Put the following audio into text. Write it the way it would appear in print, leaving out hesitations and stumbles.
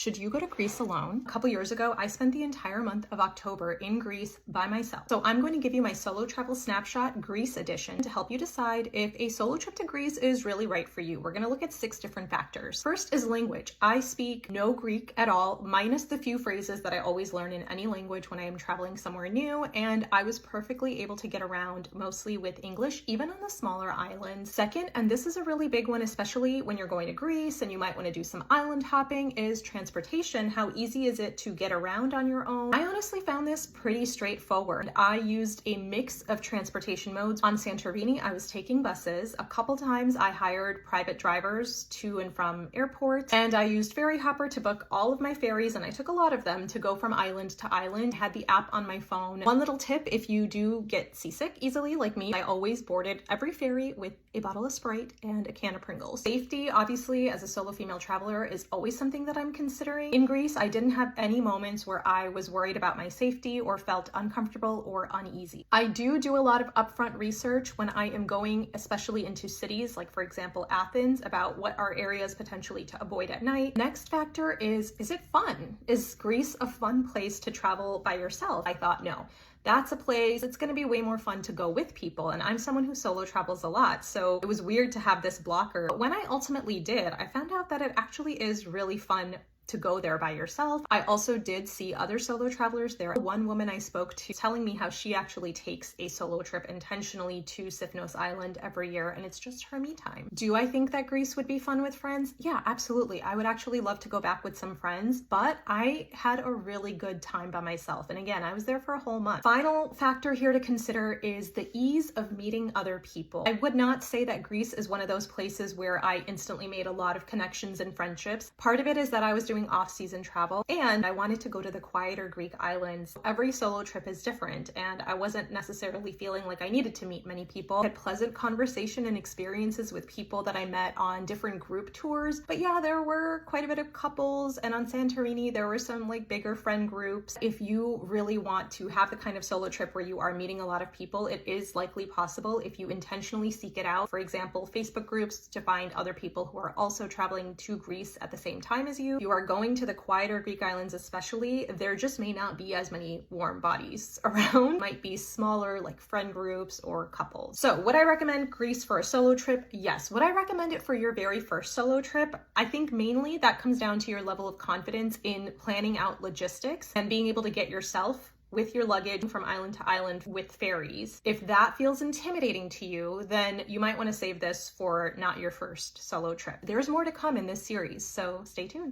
Should you go to Greece alone? A couple years ago, I spent the entire month of October in Greece by myself. So I'm going to give you my solo travel snapshot Greece edition to help you decide if a solo trip to Greece is really right for you. We're going to look at 6 different factors. First is language. I speak no Greek at all, minus the few phrases that I always learn in any language when I am traveling somewhere new, and I was perfectly able to get around mostly with English, even on the smaller islands. Second, and this is a really big one, especially when you're going to Greece and you might want to do some island hopping, is transportation. How easy is it to get around on your own? I honestly found this pretty straightforward. I used a mix of transportation modes. On Santorini, I was taking buses. A couple times I hired private drivers to and from airports, and I used Ferry Hopper to book all of my ferries, and I took a lot of them to go from island to island. I had the app on my phone. One little tip, if you do get seasick easily like me, I always boarded every ferry with a bottle of Sprite and a can of Pringles. Safety, obviously, as a solo female traveler, is always something that I'm considering. In Greece, I didn't have any moments where I was worried about my safety or felt uncomfortable or uneasy. I do a lot of upfront research when I am going, especially into cities, like for example, Athens, about what are areas potentially to avoid at night. Next factor is it fun? Is Greece a fun place to travel by yourself? I thought, no. That's a place it's going to be way more fun to go with people, and I'm someone who solo travels a lot, so it was weird to have this blocker. But when I ultimately did, I found out that it actually is really fun to go there by yourself. I also did see other solo travelers there. One woman I spoke to telling me how she actually takes a solo trip intentionally to Sifnos Island every year, and it's just her me time. Do I think that Greece would be fun with friends? Yeah, absolutely. I would actually love to go back with some friends, but I had a really good time by myself. And again, I was there for a whole month. Final factor here to consider is the ease of meeting other people. I would not say that Greece is one of those places where I instantly made a lot of connections and friendships. Part of it is that I was doing off-season travel and I wanted to go to the quieter Greek islands. Every solo trip is different, and I wasn't necessarily feeling like I needed to meet many people. I had pleasant conversation and experiences with people that I met on different group tours. But yeah, there were quite a bit of couples, and on Santorini there were some like bigger friend groups. If you really want to have the kind of solo trip where you are meeting a lot of people, it is likely possible if you intentionally seek it out. For example, Facebook groups to find other people who are also traveling to Greece at the same time as you. You are going to the quieter Greek islands especially, there just may not be as many warm bodies around. Might be smaller like friend groups or couples. So would I recommend Greece for a solo trip? Yes. Would I recommend it for your very first solo trip? I think mainly that comes down to your level of confidence in planning out logistics and being able to get yourself with your luggage from island to island with ferries. If that feels intimidating to you, then you might want to save this for not your first solo trip. There's more to come in this series, so stay tuned.